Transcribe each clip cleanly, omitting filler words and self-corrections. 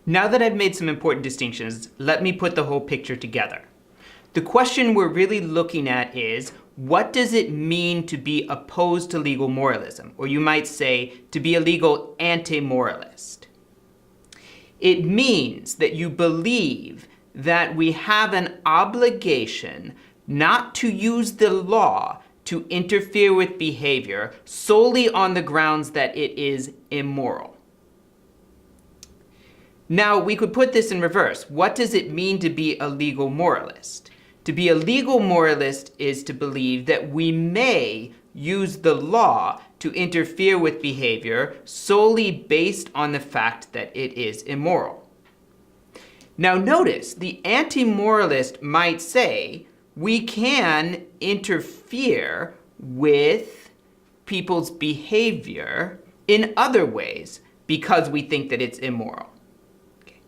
Now that I've made some important distinctions, let me put the whole picture together. The question we're really looking at is, what does it mean to be opposed to legal moralism? Or you might say, to be a legal anti-moralist. It means that you believe that we have an obligation not to use the law to interfere with behavior solely on the grounds that it is immoral. Now, we could put this in reverse. What does it mean to be a legal moralist? To be a legal moralist is to believe that we may use the law to interfere with behavior solely based on the fact that it is immoral. Now notice, the anti-moralist might say we can interfere with people's behavior in other ways because we think that it's immoral. Okay.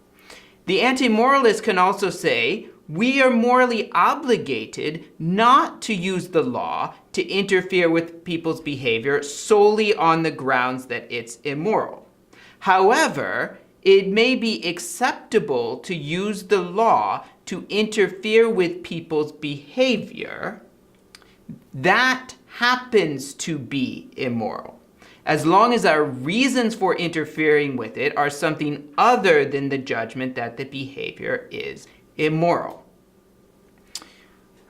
The anti-moralist can also say we are morally obligated not to use the law to interfere with people's behavior solely on the grounds that it's immoral. However, it may be acceptable to use the law to interfere with people's behavior that happens to be immoral, as long as our reasons for interfering with it are something other than the judgment that the behavior is immoral.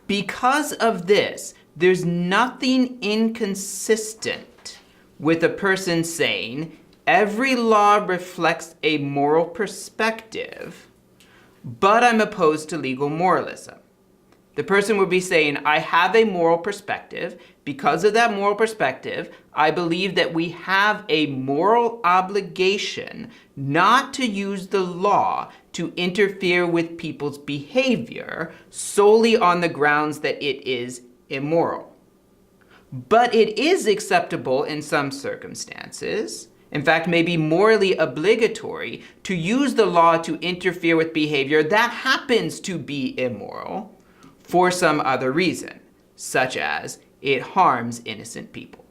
Because of this, there's nothing inconsistent with a person saying every law reflects a moral perspective, but I'm opposed to legal moralism. The person would be saying, I have a moral perspective. Because of that moral perspective, I believe that we have a moral obligation not to use the law to interfere with people's behavior solely on the grounds that it is immoral. But it is acceptable in some circumstances, in fact, maybe morally obligatory, to use the law to interfere with behavior that happens to be immoral for some other reason, such as it harms innocent people.